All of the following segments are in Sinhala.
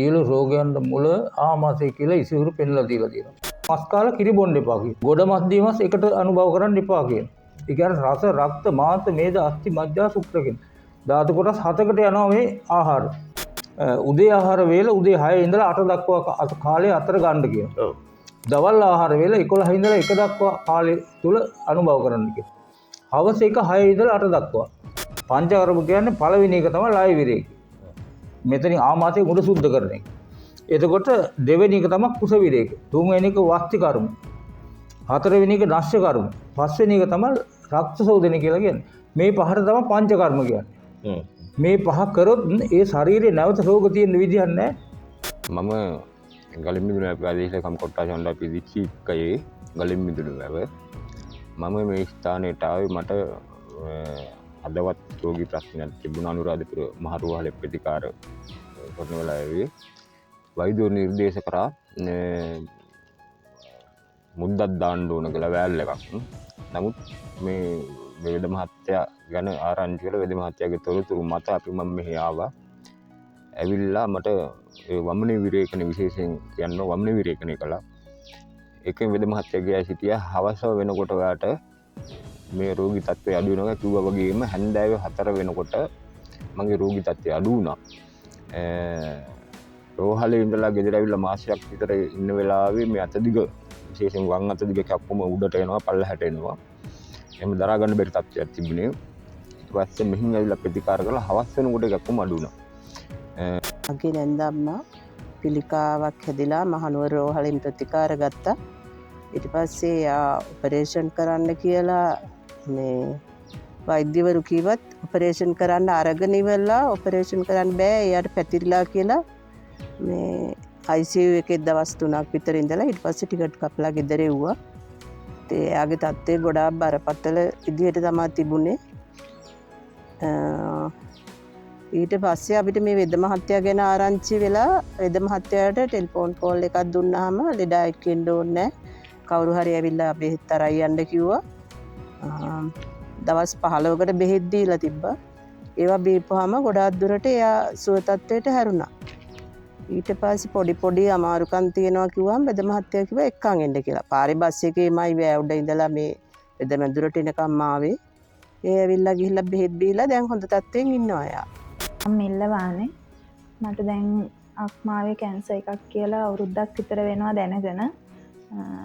සියලු රෝගයන්ට මුල ආමාශය කියලා ඉසිහුරු පෙන්ලා දීලා තියෙනවා. මස් කාලා කිරි බොන්න එපා කියන. ගොඩ මස් දියමස් එකට අනුභව කරන්න එපා කියන. ඒ කියන්නේ රස, රක්ත, මාංශ, මේද, අස්ථි, මජ්ජා, සුක්‍ර කියන ධාතු කොටස් 7කට යනවා මේ ආහාර. උදේ ආහාර වේල උදේ 6 ඉඳලා 8 දක්වා කාලය අතර ගන්න කියනවා. ඔව්. දවල් ආහාර වේල 11 ඉඳලා 1 දක්වා කාලය තුල අනුභව කරන්න කියනවා. හවස 1 6 ඉඳලා 8 දක්වා. පංචකර්ම කියන්නේ පළවෙනි එක තමයි ලය විරේක. මෙතනින් ආමාශය මුල සුද්ධ කරන එක. එතකොට දෙවෙනි එක තමයි කුස විරේක. තුන්වෙනි එක වස්ති කර්ම. හතරවෙනි එක නශ්‍ය කර්ම. පස්වෙනි එක තමයි රක්ත සෝදනය කියලා කියන්නේ. මේ පහට තමයි පංච කර්ම කියන්නේ. මේ පහ කරොත් ඒ ශරීරේ නැවත රෝග තියෙන විදිහක් නැහැ. මම ගලින් මිදුන ප්‍රදේශ කම්කොට්ටා චණ්ඩා පිදිච්චිකයේ ගලින් මිදුන වැව. මම මේ ස්ථානයට ආවේ මට හදවත් රෝගී ප්‍රශ්නයක් තිබුණා. අනුරාධපුර මහ රෝහලේ ප්‍රතිකාර කරන වෙලාවේ වෛද්‍යවරු නිර්දේශ කරා මුද්දක් දාන්න ඕන කියලා වෑල් එකක්. නමුත් මේ වේද මහත්තයා ගැන ආරංචි කළ වේද මහත්තයාගේ තොරතුරු මත අපි මම මෙහි ආවා. ඇවිල්ලා මට වමන විරේකන විශේෂයෙන් කියන්න වමන විරේකනය කළා. ඒකෙන් වේද මහත්තයාගේ සිටියා හවස වෙනකොට ඔයාට මේ රෝගී තත්ත්වය අඩු වෙනවා කිව්වා වගේම හැන්දෑවේ 4 වෙනකොට මගේ රෝගී තත්ත්වය අඩු වුණා. රෝහලේ ඉඳලා ගෙදර ඇවිල්ලා මාසයක් විතර ඉන්න වෙලාවේ මේ අත දිග විශේෂයෙන් වම් අත දිග කැප්පම උඩට එනවා පල්ලහැට එනවා. එහෙම දරා ගන්න බැරි තත්ත්වයක් තිබුණේ. ඊට පස්සේ මෙහින් ඇවිල්ලා ප්‍රතිකාර කළා හවස් වෙනකොට කැප්පම අඩු වුණා. මගේ නැන්දම්මා පිළිකාවක් හැදිලා මහනුවර රෝහලෙන් ප්‍රතිකාර ගත්තා. ඊට පස්සේ ඔපරේෂන් කරන්න කියලා මේ වෛද්‍යවරු කිව්වත් ඔපරේෂන් කරන්න අරගෙන ඉවරලා ඔපරේෂන් කරන්න බෑ එයාට පැතිරිලා කියලා මේ ICU එකේ දවස් 3ක් විතර ඉඳලා ඊට පස්සේ ටිකට් කපලා ගෙදර එව්වා. ඒ එයාගේ තත්ත්වය ගොඩාක් බරපතල විදිහට තමයි තිබුණේ. ඊට පස්සේ අපිට මේ වෙද මහත්තයා ගැන ආරංචි වෙලා වෙද මහත්තයාට ටෙලිෆෝන් කෝල් එකක් දුන්නාම ලෙඩා එක්කෙන්න ඕනේ කවුරු හරි ඇවිල්ලා බෙහෙත් අරයි යන්න කිව්වා. දවස් 15කට බෙහෙත් දීලා තිබ්බා. ඒවා බීපුවාම ගොඩාක් දුරට එයා සුව තත්ත්වයට හැරුණා. ඊට පස්සේ පොඩි අමාරුකම් තියෙනවා කිව්වම වෙද මහත්තයා කිව්වා එක්කන් එන්න කියලා. පාරේ බස් එකේමයි වැවුඩ ඉඳලා මේ වෙද මැදුරට එනකම් ආවේ. ඒ ඇවිල්ලා ගිහිල්ලා බෙහෙත් බීලා දැන් හොඳ තත්ත්වෙන් ඉන්නවා එයා. මම මෙල්ලවානේ මට දැන් අක්මාවේ කැන්සර් එකක් කියලා අවුරුද්දක් විතර වෙනවා දැනගෙන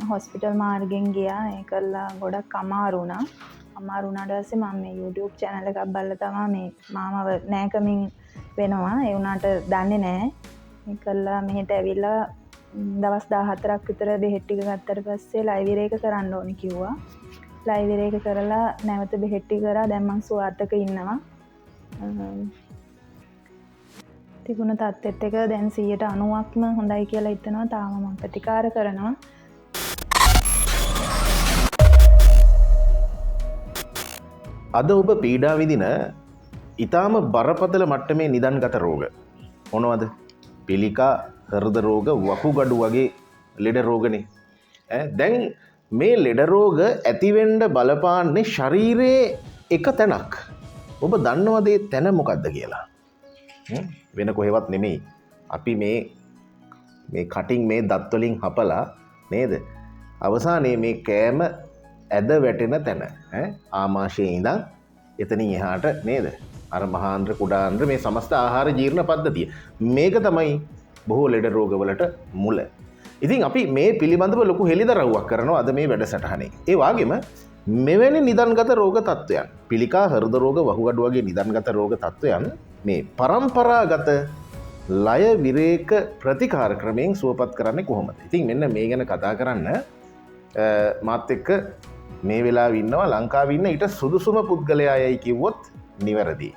හොස්පිටල් මාර්ගෙන් ගියා. ඒකල්ලා ගොඩක් අමාරු වුණා. අමාරු වුණාට පස්සේ මම මේ YouTube channel එකක් බලලා තමයි මේ මාමව නෑකමින් වෙනවා. ඒ වුණාට දන්නේ නෑ. ඒකල්ලා මෙහෙට ඇවිල්ලා දවස් 14ක් විතර බෙහෙත් ටික ගත්තට පස්සේ ලයිව් විරේක කරන්න ඕනි කිව්වා. ලයිව් විරේක කරලා නැවත බෙහෙත් ටික කරා. දැන් මං සුවාර්ථක ඉන්නවා. තිබුණ තත්ත්වෙත් එක දැන් 90%ක්ම හොඳයි කියලා හිතනවා. තාම මම ප්‍රතිකාර කරනවා. අද ඔබ පීඩා විඳින ඊටාම බරපතල මට්ටමේ නිදන්ගත රෝග මොනවද? පිළිකා, හෘද රෝග, වකුගඩු වගේ ලෙඩ රෝගනේ. දැන් මේ ලෙඩ රෝග ඇතිවෙන්න බලපාන්නේ ශරීරයේ එක තැනක්. ඔබ දන්නවද ඒ තැන මොකක්ද කියලා? වෙන කොහෙවත් නෙමෙයි. අපි මේ කටින් මේ දත් වලින් හපලා නේද? අවසානයේ මේ කෑම ඇද වැටෙන තැන ආමාශයේ ඉඳන් එතනින් එහාට නේද? අර මහාන්ද්‍ර කුඩාන්ද්‍ර මේ සමස්ත ආහාර ජීර්ණ පද්ධතිය. මේක තමයි බොහෝ ලෙඩ රෝගවලට මුල. ඉතින් අපි මේ පිළිබඳව ලොකු හෙළිදරව්වක් කරනවා අද මේ වැඩසටහනේ. ඒ වගේම මෙවැනි නිදන්ගත රෝග තත්ත්වයන්, පිළිකා, හෘද රෝග, වකුගඩු වගේ නිදන්ගත රෝග තත්ත්වයන් මේ පරම්පරාගත ලය විරේක ප්‍රතිකාර ක්‍රමයෙන් සුවපත් කරන්නේ කොහොමද? ඉතින් මෙන්න මේ ගැන කතා කරන්න මාත් එක්ක මේ වෙලාවේ ඉන්නවා ලංකාවේ ඉන්න ඊට සුදුසුම පුද්ගලයායයි කිව්වොත් නිවැරදි.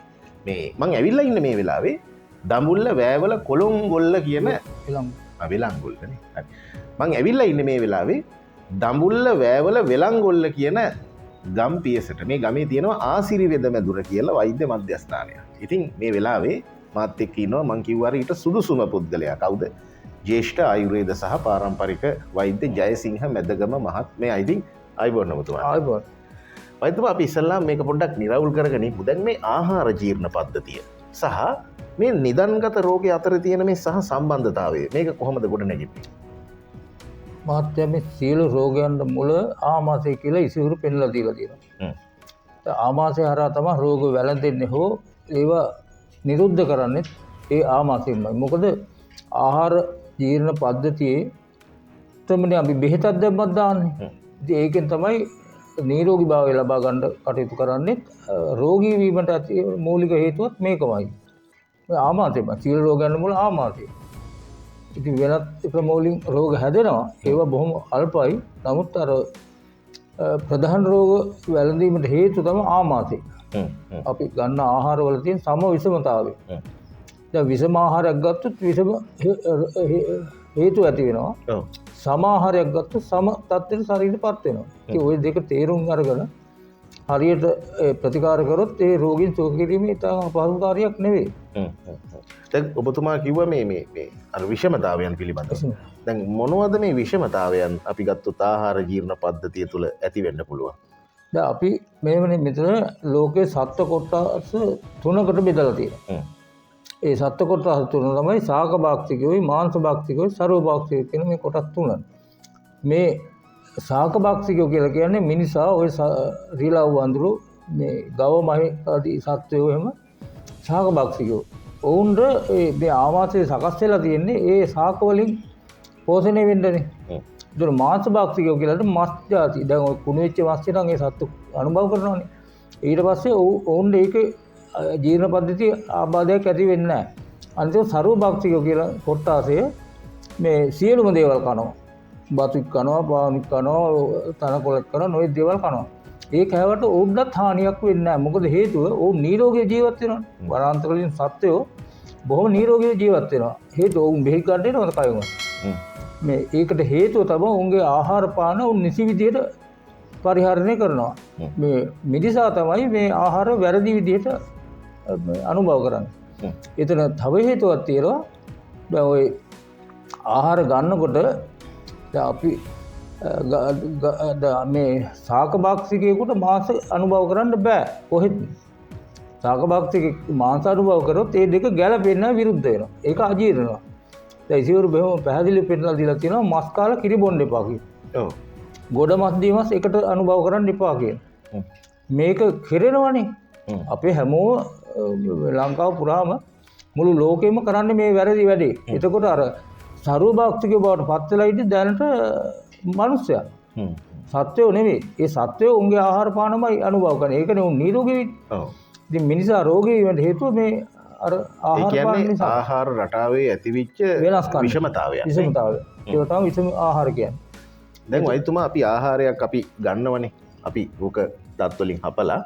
මේ මං ඇවිල්ලා ඉන්නේ මේ වෙලාවේ දඹුල්ල වෑවල කොළොන්ගොල්ල කියන වෙලංගොල්ලනේ. හරි. මං ඇවිල්ලා ඉන්නේ මේ වෙලාවේ දඹුල්ල වෑවල වෙලංගොල්ල කියන ගම් පියසට. මේ ගමේ තියෙනවා ආසිරි වෙද මැදුර කියලා වෛද්‍ය මධ්‍යස්ථානය. ඉතින් මේ වෙලාවේ මාත් එක්ක ඉන්නවා මං කිව්වා ඊට සුදුසුම පුද්ගලයා කවුද? ජ්‍යෙෂ්ඨ ආයුර්වේද සහ පාරම්පරික වෛද්‍ය ජයසිංහ මැදගම මහත්මයා. ඉතින් ආයුබෝවන් ඔබතුමා. ආයුබෝවන්. වෛද්‍යතුමා අපි ඉස්සල්ලාම මේක පොඩ්ඩක් නිරවුල් කරගෙන ඉමු. දැන් මේ ආහාර ජීර්ණ පද්ධතිය සහ මේ නිදන්ගත රෝගය අතර තියෙන මේ සහ සම්බන්ධතාවය මේක කොහොමද ගොඩනැගෙන්නේ? මහත්තයා මේ සියලු රෝගයන්ට මුල ආමාශය කියලා ඉසිවුරු පෙන්ලා දීලා තියෙනවා. ආමාශය හරහා තමයි රෝග වැළඳෙන්නේ හෝ ඒවා නිරුද්ධ කරන්නේ ඒ ආමාශයෙන්මයි. මොකද ආහාර ජීර්ණ පද්ධතියේ තමයි අපි බෙහෙතක් දැම්මත් දාන්නේ. ඉතින් ඒකෙන් තමයි නිරෝගී භාවය ලබා ගන්න කටයුතු කරන්නේ. රෝගී වීමට ඇති මූලික හේතුවත් මේකමයි. ආමාශයමයි. සියලු රෝගයන්ට මුල ආමාශය. ඉතින් වෙනත් ක්‍රමවලින් රෝග හැදෙනවා. ඒවා බොහොම අල්පයි. නමුත් අර ප්‍රධාන රෝග වැළඳීමට හේතු තමයි ආමාශය. අපි ගන්න ආහාරවල තියෙන සම විෂමතාවය. දැන් විෂම ආහාරයක් ගත්තොත් විෂම හේතු ඇති වෙනවා. සම ආහාරයක් ගත්තොත් සම තත්ත්වෙට ශරීරයටපත් වෙනවා. ඉතින් ওই දෙක තේරුම් අරගෙන හරියට ප්‍රතිකාර කරොත් ඒ රෝගීන් සුව කිරීමේ ඉතාම අපහසු කාර්යයක් නෙවෙයි. දැන් ඔබතුමා කිව්වා මේ අර විෂමතාවයන් පිළිබඳව. දැන් මොනවද මේ විෂමතාවයන් අපි ගත්තොත් ආහාර ජීර්ණ පද්ධතිය තුළ ඇති වෙන්න පුළුවන්? දැන් අපි මේවනේ මෙතන ලෝකේ සත්ත්ව කොටස් 3කට බෙදලා තියෙනවා. ඒ සත්ත්ව කොටස් 3 තමයි ශාක භාක්තිකයෝයි මාංශ භාක්තිකයෝයි සර්ව භාක්තිකයෝ කියන මේ කොටස් 3. මේ ශාක භාක්තිකයෝ කියලා කියන්නේ මිනිසා ඔය රිලව් වඳුරු මේ ගව මහේ ආදී සත්ත්වයෝ එහෙම ශාක භාක්තිකයෝ. ඔවුන්ට මේ ආමාශය සකස් වෙලා තියෙන්නේ ඒ ශාක වලින් පෝෂණය වෙන්නනේ. ඒතර මාංශ භාක්තිකයෝ කියලාට මස් ಜಾති. දැන් ඔය කුණු වෙච්ච මස් ටිකන් ඒ සත්තු අනුභව කරනවානේ. ඊට පස්සේ ඔවුන් ඒකේ ජීර්ණ පද්ධතිය ආබාධයක් ඇති වෙන්නේ නැහැ. අනිත් සර්ව භාක්තිකයෝ කියලා කොටාසය මේ සියලුම දේවල් කනවා. බතු කනවා, පානි කනවා, තනකොළ කරනවා, නොයේ දේවල් කනවා. ඒ කෑවට ඔවුන්ට හානියක් වෙන්නේ නැහැ. මොකද හේතුව ඔවුන් නිරෝගී ජීවත් වෙනවා. වනාන්තරවලින් සත්වයෝ බොහොම නිරෝගීව ජීවත් වෙනවා. හේතුව ඔවුන් බෙහෙත් ගන්න දෙනවද කයුම. මේ ඒකට හේතුව තමයි ඔවුන්ගේ ආහාර පාන ඔවුන් නිසි විදිහට පරිහරණය කරනවා. මේ මිදිසා තමයි මේ ආහාර වැරදි විදිහට අනුභව කරන්නේ. එතන තව හේතුවක් තියෙනවා. දැන් ඔය ආහාර ගන්නකොට දැන් අපි මේ ශාක භාක්තිකයෙකුට මාංශ අනුභව කරන්න බෑ කොහෙත්. ශාක භාක්තිකෙක් මාංශ අනුභව කරොත් ඒ දෙක ගැළපෙන්නේ විරුද්ධ වෙනවා. ඒක අජීර්ණනවා. දැන් ඉතිවරු බෙහෙම පැහැදිලිව පෙන්නලා දීලා තියෙනවා මස් කාලා කිරි බොන්න එපා කියලා. ඔව්. ගොඩ මස් දීමස් එකට අනුභව කරන්න එපා කියලා. මේක කෙරෙනවනේ. අපේ හැමෝම ලංකාව පුරාම මුළු ලෝකෙම කරන්නේ මේ වැරදි වැඩේ. එතකොට අර සර්ව භාක්තිකයෝ බවට පත් වෙලා ඉඳි දැනට මනුස්සයා. සත්වයෝ නෙවෙයි. ඒ සත්වයෝ උන්ගේ ආහාර පානමයි අනුභව කරන්නේ. ඒකනේ උන් නිරෝගී වෙන්නේ. ඔව්. ඉතින් මිනිසා රෝගී වෙන්න හේතුව මේ අර ආහාර පාන නිසා. ආහාර රටාවේ ඇතිවිච්ච වෙනස්කම්. විෂමතාවය. විෂමතාවය. ඒක තමයි විෂම ආහාර කියන්නේ. දැන් වෛද්‍යතුමා අපි ආහාරයක් අපි ගන්නවනේ. අපි ඕක දත් වලින් හපලා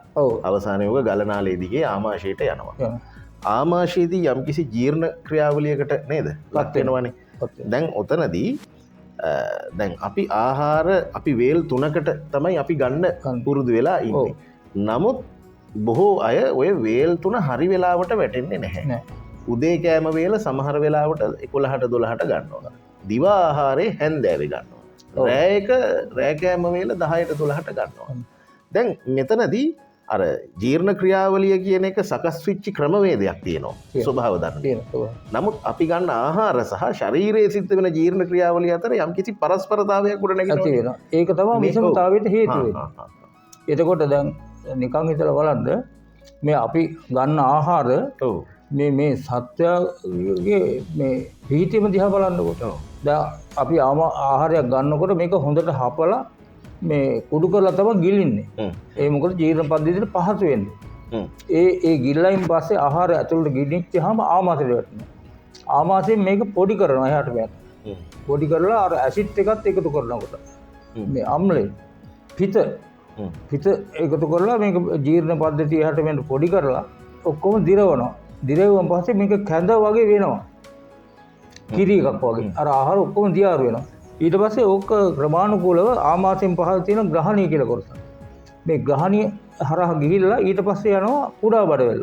අවසානයේ ඕක ගලනාලයේ දිගේ ආමාශයට යනවා. ආමාශයේදී යම්කිසි ජීර්ණ ක්‍රියාවලියකට නේද? ලක් වෙනවනේ. දැන් ඔතනදී දැන් අපි ආහාර අපි වේල් 3කට තමයි අපි ගන්න පුරුදු වෙලා ඉන්නේ. නමුත් බොහෝ අය ඔය වේල් 3 හරි වෙලාවට වැටෙන්නේ නැහැ. උදේ කෑම වේල සමහර වෙලාවට 11ට 12ට ගන්නවා. දිවා ආහාරේ හැන්දෑවේ ගන්නවා. රෑ කෑම වේල 10ට 12ට ගන්නවා. දැන් මෙතනදී අර ජීර්ණ ක්‍රියාවලිය කියන එක සකස් වෙච්ච ක්‍රමවේදයක් තියෙනවා. ස්වභාව ධර්ම. නමුත් අපි ගන්න ආහාර සහ ශරීරයේ සිද්ධ වෙන ජීර්ණ ක්‍රියාවලිය අතර යම්කිසි පරස්පරතාවයක් ගොඩ නැගෙනවා. ඒක තමයි විෂමතාවයට හේතු වෙන්නේ. එතකොට දැන් නිකන් හිතලා බලන්න මේ අපි ගන්න ආහාර මේ සත්‍යයේ මේ පිහිටීම දිහා බලන්නකොට දැන් අපි ආහාරයක් ගන්නකොට මේක හොඳට හපලා මේ කුඩු කරලා තමයි ගිලින්නේ. ඒ මොකද ජීර්ණ පද්ධතියට පහසු වෙන්නේ. ඒ ගිල්ලයින් පස්සේ ආහාර ඇතුළට ගිනිච්චාම ආමාශයට වැටෙනවා. ආමාශයෙන් මේක පොඩි කරනවා එහාට මෙහාට. පොඩි කරලා අර ඇසිඩ් එකත් එකතු කරනකොට මේ අම්ලේ පිත එකතු කරලා මේක ජීර්ණ පද්ධතිය එහාට මෙහාට පොඩි කරලා ඔක්කොම දිරවනවා. දිරවුවන් පස්සේ මේක කැඳ වගේ වෙනවා. කිරි එකක් වගේ. අර ආහාර ඔක්කොම දියාරු වෙනවා. ඊට පස්සේ ඕක ක්‍රමානුකූලව ආමාශයෙන් පහළ තියෙන ග්‍රහණීය කියලා කොටස. මේ ග්‍රහණීය හරහා ගිහිල්ලා ඊට පස්සේ යනවා කුඩා බඩවැල්.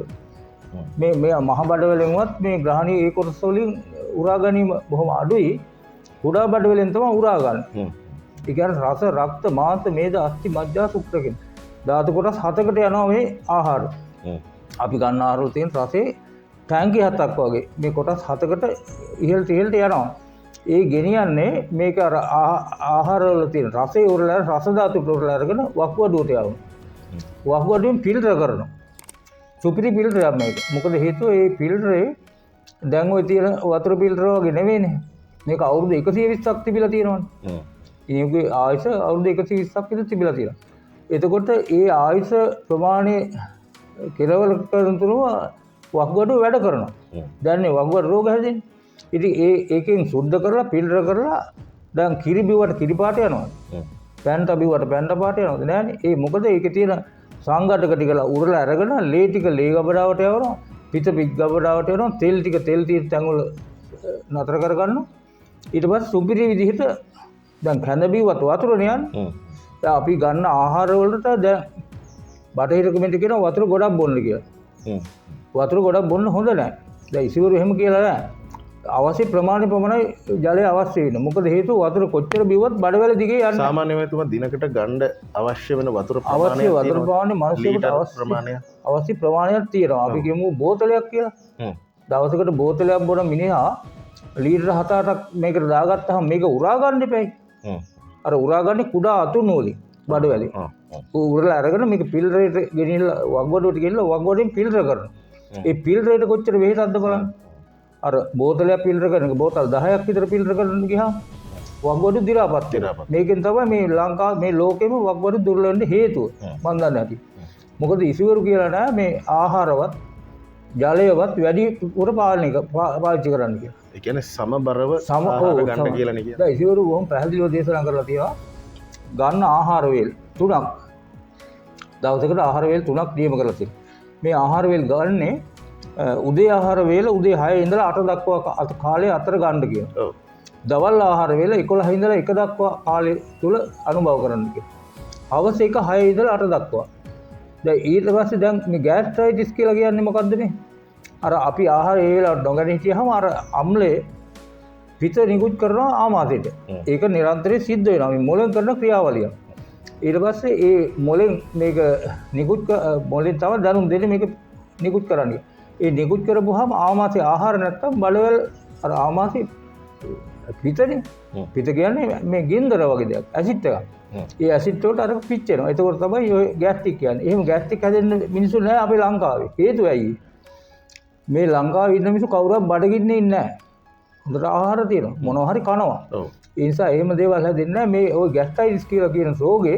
මේ මහ බඩවැලෙන්වත් මේ ග්‍රහණීය ඒ කොටස වලින් උරා ගැනීම බොහොම අඩුයි. කුඩා බඩවැලෙන් තමයි උරා ගන්න. ඒ කියන්නේ රස, රක්ත, මාංශ, මේද, අස්ථි, මජ්ජා, සුක්‍ර කියන ධාතු කොටස් 7කට යනවා මේ ආහාර. අපි ගන්න ආහාර වල තියෙන රසේ ටැංකි 7ක් වගේ මේ කොටස් 7කට ඉහළට යනවා. ඒ ගෙනියන්නේ මේක අර ආහාරවල තියෙන රසය උරලා රස ධාතු උරලා අරගෙන වකුගඩුවට යවනවා. වකුගඩුවෙන් ෆිල්ටර් කරනවා. සුපිරි ෆිල්ටර් එකක් මේක. මොකද හේතුව ඒ ෆිල්ටරේ දැන් ওই තියෙන වතුර ෆිල්ටර් වගේ නෙවෙයිනේ. මේක අවුරුදු 120ක් තිබිලා තියෙනවානේ. ඉනියුගේ ආයුෂ අවුරුදු 120ක් විතර තිබිලා තියෙනවා. එතකොට ඒ ආයුෂ ප්‍රමාණය කෙරවල කරනතුරුව වකුගඩුව වැඩ කරනවා. දැන් මේ වකුගඩු රෝග හැදෙන්නේ. ඉතින් ඒකෙන් සුද්ධ කරලා ෆිල්ටර් කරලා දැන් කිරි බිව්වට කිරි පාට යනවා. පැන්ට බිව්වට පැන්ට පාට යනවද නෑනේ. ඒ මොකද ඒකේ තියෙන සංඝටක ටිකලා උරලා අරගෙන ලේ ටික ලේ ගබඩාවට යවනවා. පිට පිට ගබඩාවට යවනවා. තෙල් ටික තෙල් තියෙන තැන් වල නතර කර ගන්නවා. ඊට පස්සේ සුපිරි විදිහට දැන් කැඳ බිව්වත් වතුරනේ යන්නේ. දැන් අපි ගන්න ආහාර වලට දැන් බටහිර කමෙන්ට් කියනවා වතුර ගොඩක් බොන්න කියලා. වතුර ගොඩක් බොන්න හොඳ නැහැ. දැන් ඉසිවරු එහෙම කියලා නෑ. අවශ්‍ය ප්‍රමාණය පමණයි ජලය අවශ්‍ය වෙන්නේ. මොකද හේතුව වතුර කොච්චර බිව්වත් බඩවැල දිගේ යන්නේ. සාමාන්‍යයෙන් තුමා දිනකට ගන්න අවශ්‍ය වෙන වතුර අවශ්‍ය වතුර ප්‍රමාණය මිනිස්සුන්ට අවශ්‍ය ප්‍රමාණයක් තියෙනවා. අපි කියමු බෝතලයක් කියලා. දවසකට බෝතලයක් බොන මිනිහා ලීටර් 7-8ක් මේකට දාගත්තාම මේක උරා ගන්න එපයි. අර උරා ගන්නේ කුඩා අතුණු වලින් බඩවැලේ. උරලා අරගෙන මේක ෆිල්ටරේට ගෙනියලා වකුගඩුවට ගෙනියලා වකුගඩුවෙන් ෆිල්ටර් කරනවා. ඒ ෆිල්ටරේට කොච්චර වෙහෙසක්ද බලන්න. අර බෝතලයක් ෆිල්ටර් කරන බෝතල් 10ක් විතර ෆිල්ටර් කරන්න ගියාම වකුගඩු දි รา පත් වෙනවා. මේකෙන් තමයි මේ ලංකාව මේ ලෝකෙම වකුගඩු දුර්වල වෙන්න හේතුව. මන් දන්නේ නැති. මොකද ඉසිවරු කියලා නෑ මේ ආහාරවත් ජලයවත් වැඩි උර පාවිච්චි කරන්න කියලා. ඒ කියන්නේ සමබරව ආහාර ගන්න කියලා නේ කියන්නේ. දැන් ඉසිවරු වොම් පැහැදිලිව දේශනා කරලා තියෙනවා. ගන්න ආහාර වේල් 3ක්. දවසකට ආහාර වේල් 3ක් නියම කරලා තියෙනවා. මේ ආහාර වේල් ගන්නේ උදේ ආහාර වේල උදේ 6 ඉඳලා 8 දක්වා කාලේ අතර ගන්න කියනවා. ඔව්. දවල් ආහාර වේල 11 ඉඳලා 1 දක්වා කාලේ තුල අනුභව කරන්න කියනවා. හවස 1 6 ඉඳලා 8 දක්වා. දැන් ඊට පස්සේ දැන් මේ ગેස්ට්‍රයිටිස් කියලා කියන්නේ මොකද්ද මේ? අර අපි ආහාර ඒ වෙලාවට නොගැනී හිටියහම අර අම්ලේ පිට නිකුත් කරනවා ආමාශයට. ඒක නිරන්තරයෙන් සිද්ධ වෙනවා. මේ මොලෙන් කරන ක්‍රියාවලිය. ඊට පස්සේ ඒ මොලෙන් මේක නිකුත් මොලෙන් තමයි දැනුම් දෙන්නේ මේක නිකුත් කරන්නේ. ඒ නිකුත් කරපුවාම ආමාශයේ ආහාර නැත්තම් බලවල අර ආමාශයේ පිටනේ. පිට කියන්නේ මේ ගින්දර වගේ දෙයක්. ඇසිඩ් එකක්. ඒ ඇසිඩ් වලට අර පිච්චෙනවා. ඒකෝර තමයි ඔය ગેස්ට්‍රික් කියන්නේ. එහෙම ગેස්ට්‍රික් හැදෙන්න මිනිස්සු නැහැ අපේ ලංකාවේ. හේතුව ඇයි? මේ ලංකාවේ ඉන්න මිනිස්සු කවුරුත් බඩගින්නේ ඉන්නේ නැහැ. හොඳට ආහාර තියෙනවා. මොනවා හරි කනවා. ඒ නිසා එහෙම දේවල් හැදෙන්නේ නැහැ. මේ ඔය ગેස්ට්‍රයිටිස් කියලා කියන රෝගේ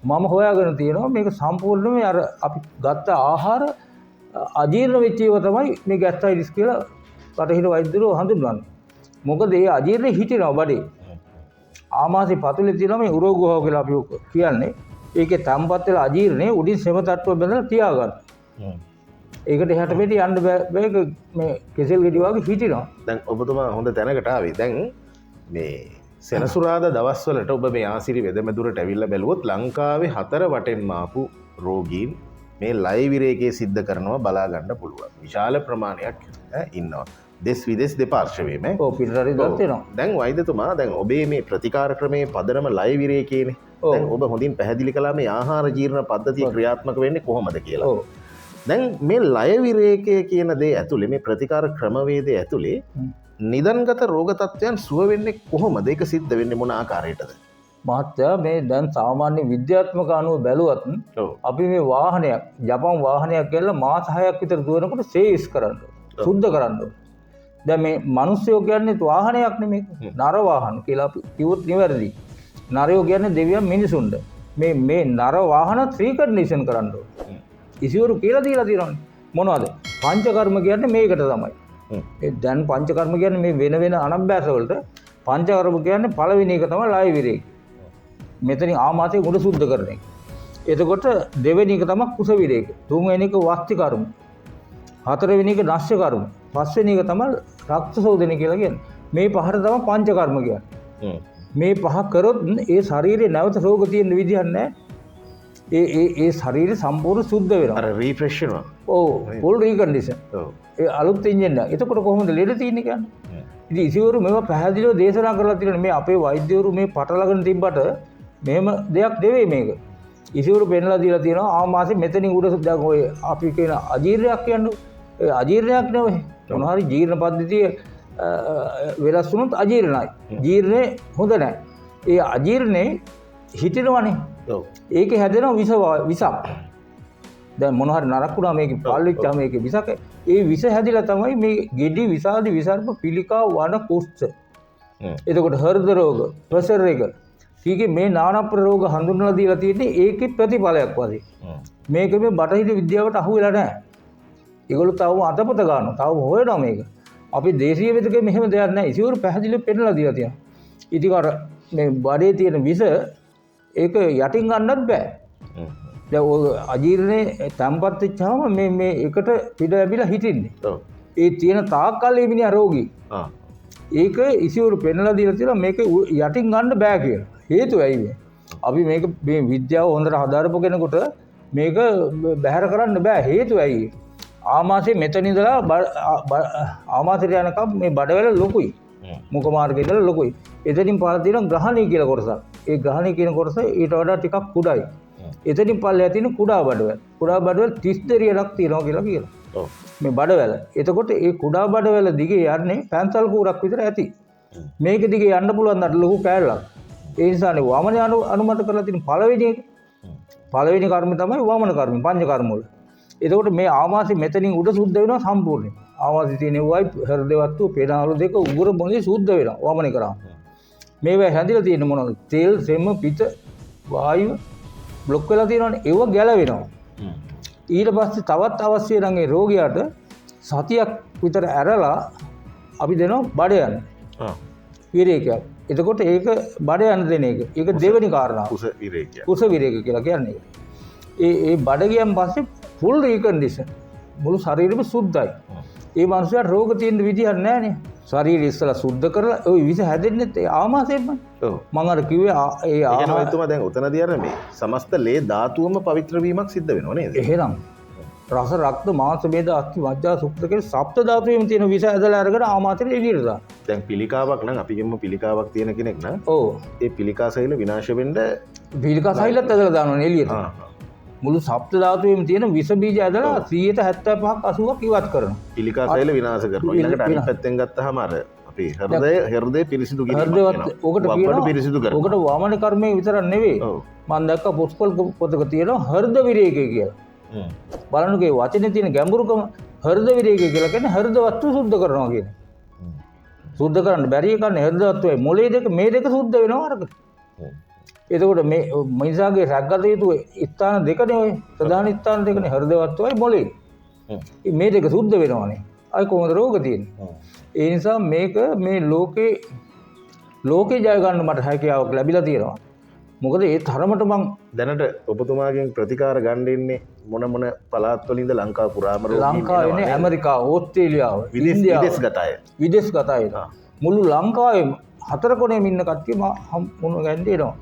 මම හොයාගෙන තියෙනවා. මේක සම්පූර්ණයෙන්ම අර අපි ගත්ත ආහාර අජීර්ණ වෙච්ච ඒවා තමයි මේ ગેස්ට්‍රයිටිස් කියලා බටහිර වෛද්‍යවරු හඳුන්වන්නේ. මොකද ඒ අජීර්ණය හිටිනවා බඩේ. ආමාශය පතුලේ තියෙනවා මේ උරෝගුහාව කියලා අපි කියන්නේ. ඒකේ තම්පත් වෙලා අජීර්ණේ උඩින් සෙම තට්ටුව බඳලා තියාගන්න. ඒකට එහාට මෙටි යන්න බෑ මේ කෙසෙල් ගෙඩි වගේ හිටිනවා. දැන් ඔබතුමා හොඳ තැනකට ආවේ. දැන් මේ සෙනසුරාදා දවස්වලට ඔබ මේ ආසිරි වෙදමැදුරට ඇවිල්ලා බැලුවොත් ලංකාවේ 4 වටෙන්ම ආපු රෝගීන් මේ ලයිව් විරේකයේ සිද්ධ කරනවා බලා ගන්න පුළුවන්. විශාල ප්‍රමාණයක් ඉන්නවා. දෙස් විදෙස් දෙපාර්ශ්වයේම. ඔව් පිටරටේ දත් වෙනවා. දැන් වෛද්‍යතුමා දැන් ඔබේ මේ ප්‍රතිකාර ක්‍රමයේ පදනම ලයිව් විරේකයේනේ. දැන් ඔබ හොඳින් පැහැදිලි කළා මේ ආහාර ජීර්ණ පද්ධතිය ක්‍රියාත්මක වෙන්නේ කොහොමද කියලා. ඔව්. දැන් මේ ලය විරේකය කියන දේ ඇතුලේ මේ ප්‍රතිකාර ක්‍රමවේදය ඇතුලේ නිදන්ගත රෝග තත්ත්වයන් සුව වෙන්නේ කොහොමද? ඒක සිද්ධ වෙන්නේ මොන ආකාරයකටද? මහත්තයා මේ දැන් සාමාන්‍ය විද්‍යාත්මක අනුව බැලුවත් අපි මේ වාහනයක් ජපන් වාහනයක් කියලා මාස 6ක් විතර දුවනකොට සේවිස් කරන්න සුද්ධ කරන්න. දැන් මේ මිනිස්සුયો කියන්නේ වාහනයක් නෙමෙයි නර වාහන කියලා අපි කිව්වොත් නිවැරදි. නරයෝ කියන්නේ දෙවියන් මිනිසුන්ට. මේ නර වාහන ත්‍රිකන්ඩිෂන් කරන්න ඕනේ. ඉසිවරු කියලා දීලා තියෙනවානේ. මොනවද? පංචකර්ම කියන්නේ මේකට තමයි. දැන් පංචකර්ම කියන්නේ මේ වෙන වෙන අනභ්‍යාස වලට පංචකර්ම කියන්නේ පළවෙනි එක තමයි ලය විරේක. මෙතනින් ආමාශය උඩ සුද්ධ කරන එක. එතකොට දෙවෙනි එක තමයි කුස විරේක. තුන්වෙනි එක වස්ති කර්ම. හතරවෙනි එක නශ්‍ය කර්ම. පස්වෙනි එක තමයි රක්ත සෝදනය කියලා කියන්නේ. මේ පහට තමයි පංචකර්ම කියන්නේ. මේ පහ කරොත් ඒ ශරීරේ නැවත රෝග තියෙන විදිහක් නැහැ. ඒ ශරීරය සම්පූර්ණ සුද්ධ වෙනවා. අර රීෆ්‍රෙෂ් වෙනවා. ඔව් ෆුල් රීකන්ඩිෂන්. ඔව්. ඒ අලුත් එන්ජින් එක. එතකොට කොහොමද ලෙඩ තියෙන්නේ කියන්නේ? ඉතින් ඉසිවරු මේවා පැහැදිලිව දේශනා කරලා තියෙනවා. මේ අපේ වෛද්‍යවරු මේ පටලගෙන තිබ්බට මෙහෙම දෙයක් නෙවෙයි මේක. ඉසිවරු පෙන්ලා දීලා තියෙනවා ආමාශය මෙතනින් උඩ දැන් ඔය අපි කියන අජීර්ණයක් කියන්නේ අජීර්ණයක් නෙවෙයි. මොනවා හරි ජීර්ණ පද්ධතිය වෙනස් වුණොත් අජීර්ණයි. ජීර්ණේ හොඳ නැහැ. ඒ අජීර්ණේ හිටිනවනේ. ඒකේ හැදෙනවා විසක්. දැන් මොනවා හරි නරක් වුණා මේකේ පාල්ලිච්චා මේකේ විසක. ඒ විස හැදිලා තමයි මේ ගෙඩි විසාදි විසර්ප පිළිකා වන කුෂ්ඨ. එතකොට හෘද රෝග, ප්‍රෙෂර් එක. කීකේ මේ නාන ප්‍රරෝග හඳුන්වලා දීලා තියෙන්නේ ඒකේ ප්‍රතිඵලයක් වශයෙන්. මේක මේ බටහිර විද්‍යාවට අහු වෙලා නැහැ. ඒගොල්ලෝ තවම අතපත ගන්නවා. තවම හොයනවා මේක. අපි දේශීය වෙදකේ මෙහෙම දෙයක් නැහැ. ඉතිවරු පැහැදිලිව පෙන්නලා දීලා තියෙනවා. ඉතින් අර මේ බඩේ තියෙන විස ඒක යටින් ගන්නත් බෑ. දැන් ඔය අජීර්ණේ තැම්පත් වෙච්චාම මේ එකට පිට ලැබිලා හිටින්නේ. ඒ තියෙන තාක්කල් මේ මිනිහා රෝගී. ඒක ඉසිවරු පෙන්නලා දීලා තියෙනවා මේක යටින් ගන්න බෑ කියලා. හේතුව ඇයි මේ? අපි මේක මේ විද්‍යාව හොඳට හදාරපු කෙනෙකුට මේක බැහැර කරන්න බෑ. හේතුව ඇයි? ආමාශයේ මෙතන ඉඳලා ආමාශයට යනකම් මේ බඩවැල ලොකුයි. මුඛ මාර්ගය ඉඳලා ලොකුයි. එතනින් පහළ තියෙන ග්‍රහණී කියලා කොටසක්. ඒ ග්‍රහණී කියන කොටස ඊට වඩා ටිකක් කුඩායි. එතනින් පල්ලෙහා තියෙන කුඩා බඩවැල්. කුඩා බඩවැල් 32 ක් තියෙනවා කියලා කියනවා. මේ බඩවැල. එතකොට ඒ කුඩා බඩවැල දිගේ යන්නේ පැන්සල් කූරක් විතර ඇති. මේක දිගේ යන්න පුළුවන් අර ලොකු කෑල්ලක්. ඒ නිසානේ වමන අනුමත කරලා තියෙන පළවෙනි කර්මය තමයි වමන කර්මය පංච කර්ම වල. එතකොට මේ ආමාශය මෙතනින් උඩ සුද්ධ වෙනවා සම්පූර්ණයෙන්. ආමාශයේ තියෙන වයි හෘද වස්තු පේනාලු දෙක උගුර මොලේ සුද්ධ වෙනවා වමනේ කරාම. මේවා හැදිලා තියෙන මොනවද? තෙල්, සෙම, පිත, වායු බ්ලොක් වෙලා තියෙනවනේ. ඒව ගැලවෙනවා. ඊට පස්සේ තවත් අවශ්‍ය නම් ඒ රෝගියාට සතියක් විතර ඇරලා අපි දෙනවා බඩ යන. විරේකයක්. එතකොට ඒක බඩ යන දෙන එක. ඒක දෙවෙනි කාරණාව. කුස විරේකය. කුස විරේක කියලා කියන්නේ. ඒ බඩ ගියන් පස්සේ ෆුල් රීකන්ඩිෂන්. මුළු ශරීරෙම සුද්ධයි. ඒ මනුස්සයාට රෝග තියෙන විදිහක් නැහැ නේ. ශරීරය ඉස්සලා සුද්ධ කරලා ওই විස හැදෙන්නෙත් ඒ ආමාශයෙන්ම. ඔව්. මම අර කිව්වේ ඒ ආමාශයතුමා දැන් උතනදී අර මේ සමස්ත ලේ ධාතුවම පවිත්‍ර වීමක් සිද්ධ වෙනවා නේද? එහෙනම් රස රක්ත මාංශ මේද අස්ථි මජ්ජා සුක්‍ර කියන සප්ත ධාතුවෙම තියෙන විස ඇදලා අරගෙන ආමාශයට එළියට දාන. දැන් පිළිකාවක් නම් අපි කියමු පිළිකාවක් තියෙන කෙනෙක් නම් ඔව් ඒ පිළිකා සෛල විනාශ වෙන්න පිළිකා සෛලත් ඇදලා දානවනේ එළියට. මුළු සප්ත ධාතුවෙම තියෙන විස බීජ ඇදලා 75ක් 80ක් ඉවත් කරනවා. පිළිකා සෛල විනාශ කරනවා. ඊළඟට අනිත් පැත්තෙන් ගත්තාම අර අපේ හෘදය පිරිසිදු කිරීමක් වෙනවා. ඔකට කියනවා පිරිසිදු කරනවා. ඔකට වමන කර්මයේ විතරක් නෙවෙයි. මම දැක්ක පොත්පල් පොතක තියෙනවා හෘද විරේකය කියලා. බලන්නකෝ ඒ වචනේ තියෙන ගැඹුරුකම හෘද විරේකය කියලා කියන්නේ හෘද වස්තු සුද්ධ කරනවා කියන්නේ. සුද්ධ කරන්න බැරි එකනේ හෘද වස්තුවේ මොලේ දෙක මේ දෙක සුද්ධ වෙනවා අරකට. එතකොට මේ මිනිසාගේ රැකගත යුතු ස්ථාන දෙකනේ ඔය ප්‍රධාන ස්ථාන දෙකනේ හෘද වස්තුවයි මොලේ. මේ දෙක සුද්ධ වෙනවානේ. අය කොහොමද රෝග තියෙන්නේ? ඒ නිසා මේක මේ ලෝකේ ජය ගන්න මට හැකියාවක් ලැබිලා තියෙනවා. මොකද ඒ තරමට මං දැනට ඔබතුමාගෙන් ප්‍රතිකාර ගන්න ඉන්නේ මොන පළාත් වලින්ද ලංකාව පුරාම ලංකාවේ ඇමරිකාව, ඕස්ට්‍රේලියාව, විදේශගත අය. මුළු ලංකාවේම 4 කොනෙම ඉන්න කට්ටිය මම මොන ගන්නේ එනවා.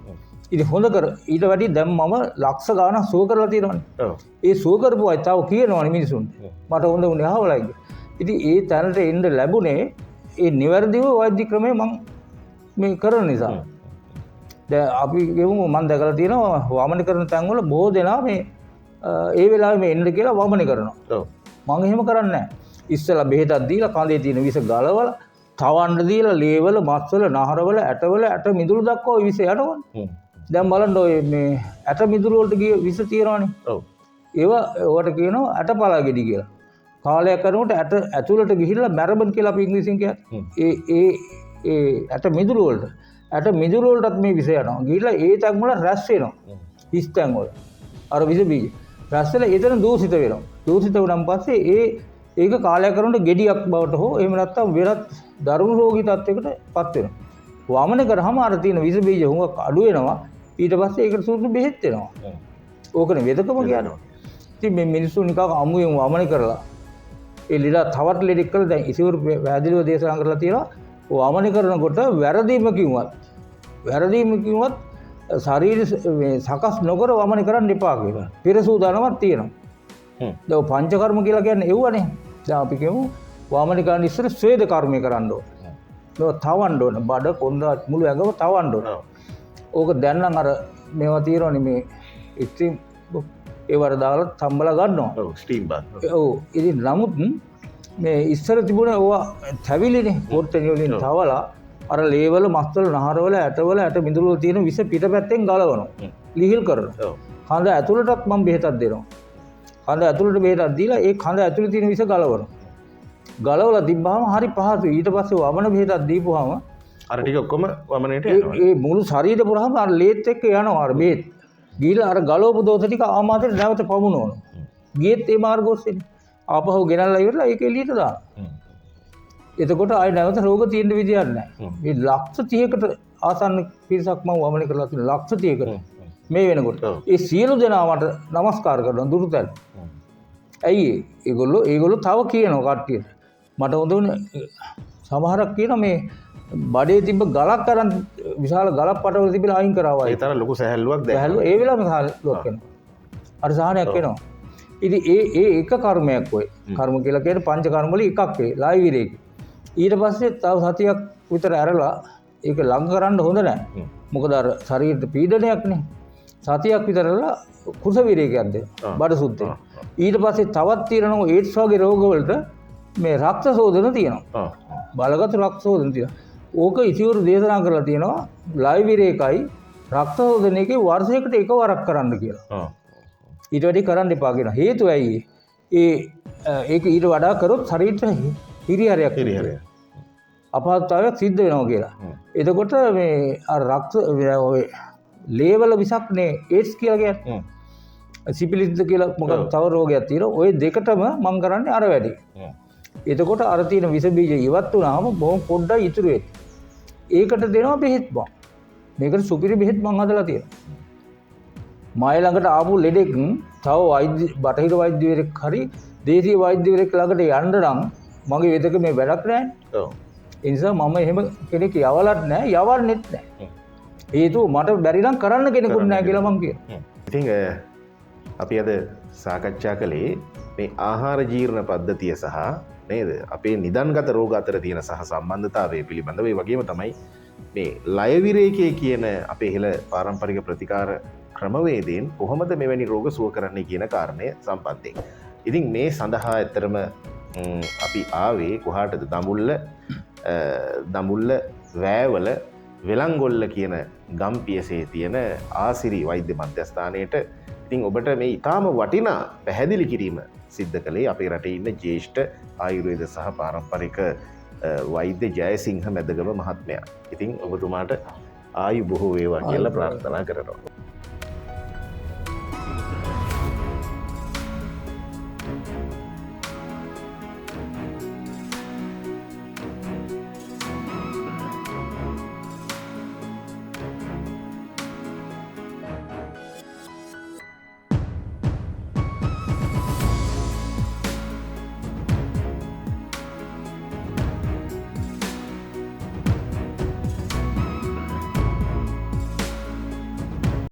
ඉතින් හොඳ කර ඊට වැඩි දැන් මම ලක්ෂ ගාණක් සුව කරලා තියෙනවානේ. ඒ සුව කරපු අය තව කියනවානේ මිනිසුන්ට. මට හොඳ උනේ අහවලා ඉන්නේ. ඉතින් ඒ තැනට එන්න ලැබුණේ ඒ නිවැරදිව වෛද්‍ය ක්‍රමය මම මේ කරන නිසා. දැන් අපි ගෙවමු මම දැකලා තියෙනවා වමන කරන තැන්වල බොහෝ දෙනා මේ ඒ වෙලාවේ මේ එන්න කියලා වමන කරනවා. ඔව්. මම එහෙම කරන්නේ නැහැ. ඉස්සෙල්ලා බෙහෙතක් දීලා කඳේ තියෙන විස ගලවලා තවන්න දීලා ලේවල මස්වල නහරවල ඇටවල ඇට මිදුළු දක්වා ওই විස යනවනේ. දැන් බලන්න ඔය මේ ඇට මිදුළු වලට ගිය විස තියෙනවනේ. ඔව්. ඒවට කියනවා ඇටපලා ගෙඩි කියලා. කාලයක් කරනකොට ඇට ඇතුළට ගිහිල්ලා මැරබන් කියලා අපි ඉංග්‍රීසියෙන් කියන්නේ. ඒ ඇට මිදුළු වලට. ඇට මිදුළු වලටත් මේ විස යනවා. ගිහිල්ලා ඒ තැන් වල රැස් වෙනවා. හිස් තැන් වල. අර විස බීජ. රැස් වෙලා එතන දූෂිත වෙනවා. දූෂිත වුණාන් පස්සේ ඒක කාලයක් කරනකොට ගෙඩියක් බවට හෝ එහෙම නැත්නම් වෙනත් දරුණු රෝගී තත්යකටපත් වෙනවා. වමන කරාම අර තියෙන විස බීජ හුඟක් අඩු වෙනවා. ඊට පස්සේ ඒකට සුදුසු බෙහෙත් වෙනවා. ඕකනේ වෙදකම කියන්නේ. ඉතින් මේ මිනිස්සු නිකන් අමුයෙන් වමන කරලා ඒ ලීලා තවත් ලෙඩෙක් කරලා දැන් ඉසිවරු වැදිලිව දේශනා කරලා තියෙනවා. වමන කරනකොට වැරදීම කිව්වත් ශරීර මේ සකස් නොකර වමන කරන්න එපා කියලා. පෙර සූදානමක් තියෙනවා. දැන් පංචකර්ම කියලා කියන්නේ එව්වනේ. දැන් අපි කියමු වමන කරන්න ඉස්සර ස්වේද කර්මය කරන්න ඕන. මේවා තවන්න ඕන. බඩ කොන්ද මුළු ඇඟම තවන්න ඕන. ඕක දැන් නම් අර මේවා තියෙනවනේ මේ එක්ස්ට්‍රීම් ඒවට දාලා තම්බලා ගන්නවා. ස්ටීම් බාත් ඔව් ඉතින් නමුත් මේ ඉස්සර තිබුණේ ඕවා තැවිලිනේ පොට්ටනිය වලින් තවලා අර ලේවල මස්වල නහරවල ඇටවල ඇට මිදුළු වල තියෙන විස පිටපැත්තෙන් ගලවනවා. ලිහිල් කරනවා. කඳ ඇතුළටත් මම බෙහෙතක් දෙනවා. කඳ ඇතුළට බෙහෙතක් දීලා ඒ කඳ ඇතුළේ තියෙන විස ගලවනවා. ගලවලා තිබ්බාම හරි පහසුයි. ඊට පස්සේ වමන බෙහෙතක් දීපුවාම අර ටික ඔක්කොම වමනේට යනවා. ඒ මුළු ශරීරය පුරාම අර ලේත් එක්ක යනවා අර බෙහෙත්. ගිහලා අර ගලවපු දෝෂ ටික ආමාශයට නැවත පමුණවනවා. ගියෙත් ඒ මාර්ග ඔස්සේනේ. ආපහු ගෙනල්ලා ඉවරලා ඒක එළියට දානවා. එතකොට ආයෙ නැවත රෝග තියෙන්න විදියක් නැහැ. මේ ලක්ෂ 30කට ආසන්න පිරිසක් මම වමනේ කරලා තියෙනවා. ලක්ෂ 30කට. මේ වෙනකොට ඒ සියලු දෙනා මට নমස්කාර කරනවා දුරුතැන්. ඇයි ඒගොල්ලෝ තව කියනවා කට්ටියට. මට හොඳුනේ සමහරක් කියනවා මේ බඩේ තිබ්බ ගලක් අරන් විශාල ගලක් පටවල තිබිලා අයින් කරාවා. ඒ තරම් ලොකු සැහැල්ලුවක් දැන්. සැහැල්ලුව ඒ වෙලාවෙම සැහැල්ලුවක් එනවා. අර සහනයක් එනවා. ඉතින් ඒ එක කර්මයක් ඔය. කර්ම කියලා කියන්නේ පංච කර්ම වල එකක් ඒ ලයි විරේක. ඊට පස්සේ තව සතියක් විතර ඇරලා ඒක ලඟ කරන්න හොඳ නැහැ. මොකද අර ශරීරයට පීඩනයක් නේ. සතියක් විතර ඇරලා කුස විරේකයක් දෙනවා. බඩ සුද්ධ. ඊට පස්සේ තවත් තියෙනවා ඒඩ්ස් වගේ රෝග වලට මේ රක්ත සෝදන තියෙනවා. බලගත් රක්ත සෝදන තියෙනවා. ඕක ඉතිවරු දේශනා කරලා තියෙනවා ලයි විරේකයි රක්ත සෝදනයේදී වර්ෂයකට එකවරක් කරන්න කියලා. ඊට වැඩි කරන්න එපා කියන හේතුව ඇයි? ඒක ඊට වඩා කරොත් ශරීරයට හිරිහැරයක් අපහසුතාවයක් සිද්ධ වෙනවා කියලා. එතකොට මේ අර රක්ත ඔය ලේවල විසක් නේ ඒඩ්ස් කියලා කියන්නේ. සිපිලිස්ද කියලා මොකක් තව රෝගයක් තියෙනවා. ওই දෙකටම මම කරන්නේ අර වැඩි. එතකොට අර තියෙන විස බීජ ඉවත් වුණාම බොහොම පොඩ්ඩයි ඉතුරු වෙන්නේ. ඒකට දෙනවා බෙහෙත් බං. මේකට සුපිරි බෙහෙත් මං හදලා තියෙනවා. මයි ළඟට ආපු ලෙඩෙක් තව වෛද්‍ය බටහිර වෛද්‍යවරයෙක් හරි දේශීය වෛද්‍යවරයෙක් ළඟට යන්න නම් මගේ වෙදක මේ වැඩක් නැහැ. ඔව්. ඒ නිසා මම එහෙම කෙනෙක් යවලත් නැහැ, යවන්නෙත් නැහැ. හේතුව මට බැරි නම් කරන්න කෙනෙකුත් නැහැ කියලා මං කියනවා. ඉතින් අපි අද සාකච්ඡා කළේ මේ ආහාර ජීර්ණ පද්ධතිය සහ නේද අපේ නිදන්ගත රෝග අතර තියෙන සහ සම්බන්ධතාවය පිළිබඳව ඒ වගේම තමයි මේ ලය විරේකය කියන අපේ හෙළ පාරම්පරික ප්‍රතිකාර ක්‍රමවේදයෙන් කොහොමද මෙවැනි රෝග සුව කරන්නේ කියන කාරණය සම්බන්ධයෙන්. ඉතින් මේ සඳහා ඇත්තරම අපි ආවේ කොහාටද දඹුල්ල වෑවල වෙළංගොල්ල කියන ගම්පියසේ තියෙන ආසිරි වෛද්‍ය මධ්‍යස්ථානයට. ඉතින් ඔබට මේ ඉතාම වටිනා පැහැදිලි කිරීම සිද්ධ කළේ අපේ රටේ ඉන්න ජ්‍යෙෂ්ඨ ආයුර්වේද සහ පාරම්පරික වෛද්‍ය ජයසිංහ මැදගම මහත්මයා. ඉතින් ඔබතුමාට ආයු බොහෝ වේවා කියලා ප්‍රාර්ථනා කරනවා.